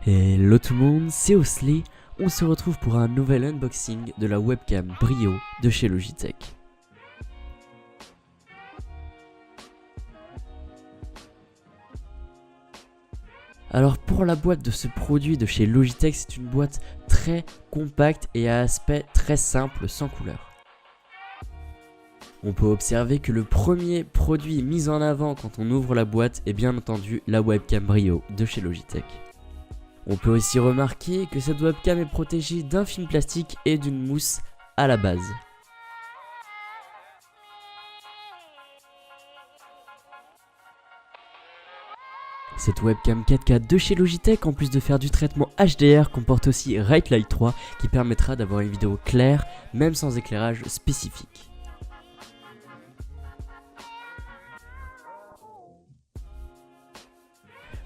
Hello tout le monde, c'est Osley. On se retrouve pour un nouvel unboxing de la webcam Brio de chez Logitech. Alors pour la boîte de ce produit de chez Logitech, c'est une boîte très compacte et à aspect très simple, sans couleur. On peut observer que le premier produit mis en avant quand on ouvre la boîte est bien entendu la webcam Brio de chez Logitech. On peut aussi remarquer que cette webcam est protégée d'un film plastique et d'une mousse à la base. Cette webcam 4K de chez Logitech, en plus de faire du traitement HDR, comporte aussi Bright Light 3 qui permettra d'avoir une vidéo claire, même sans éclairage spécifique.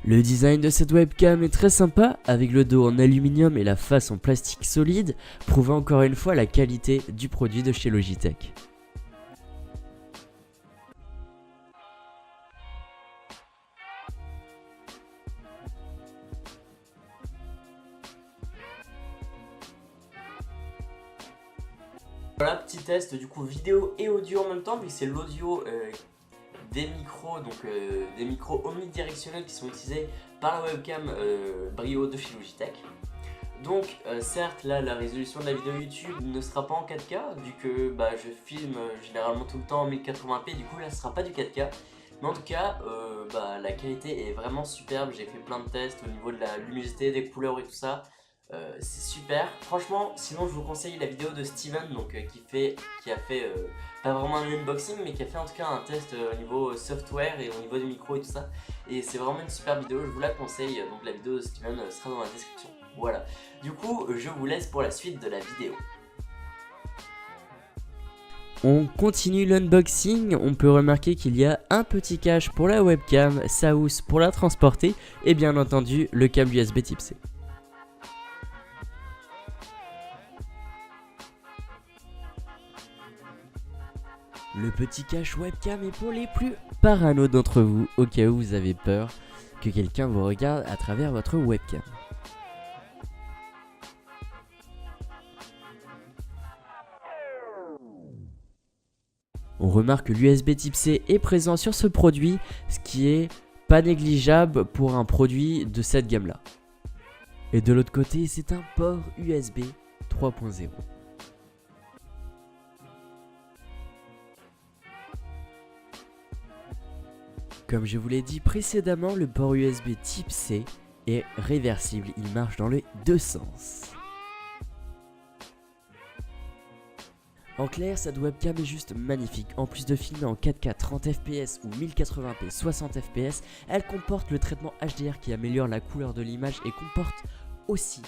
Le design de cette webcam est très sympa, avec le dos en aluminium et la face en plastique solide, prouvant encore une fois la qualité du produit de chez Logitech. Voilà, petit test du coup vidéo et audio en même temps, vu que c'est l'audio des micros omnidirectionnels qui sont utilisés par la webcam Brio de chez Logitech. Donc certes là la résolution de la vidéo YouTube ne sera pas en 4K vu que je filme généralement tout le temps en 1080p, du coup là ce sera pas du 4K. Mais en tout cas la qualité est vraiment superbe, j'ai fait plein de tests au niveau de la luminosité, des couleurs et tout ça. C'est super, franchement. Sinon je vous conseille la vidéo de Steven qui a fait pas vraiment un unboxing mais qui a fait en tout cas un test au niveau software et au niveau du micro et tout ça, et c'est vraiment une super vidéo, je vous la conseille. Donc la vidéo de Steven sera dans la description. Voilà, du coup je vous laisse pour la suite de la vidéo. On continue l'unboxing. On peut remarquer qu'il y a un petit cache pour la webcam, sa housse pour la transporter et bien entendu le câble USB type C. Le petit cache webcam est pour les plus parano d'entre vous, au cas où vous avez peur que quelqu'un vous regarde à travers votre webcam. On remarque que l'USB type C est présent sur ce produit, ce qui est pas négligeable pour un produit de cette gamme là. Et de l'autre côté, c'est un port USB 3.0. Comme je vous l'ai dit précédemment, le port USB type C est réversible, il marche dans les deux sens. En clair, cette webcam est juste magnifique. En plus de filmer en 4K 30 fps ou 1080p 60 fps, elle comporte le traitement HDR qui améliore la couleur de l'image et comporte aussi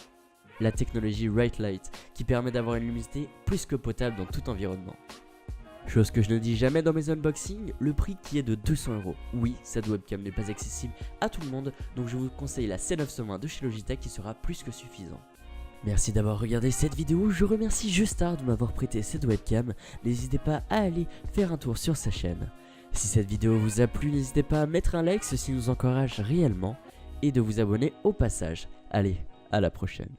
la technologie Bright Light qui permet d'avoir une luminosité plus que potable dans tout environnement. Chose que je ne dis jamais dans mes unboxings, le prix qui est de 200 €. Oui, cette webcam n'est pas accessible à tout le monde, donc je vous conseille la C920 de chez Logitech qui sera plus que suffisant. Merci d'avoir regardé cette vidéo, je remercie Justar de m'avoir prêté cette webcam. N'hésitez pas à aller faire un tour sur sa chaîne. Si cette vidéo vous a plu, n'hésitez pas à mettre un like, ceci nous encourage réellement, et de vous abonner au passage. Allez, à la prochaine.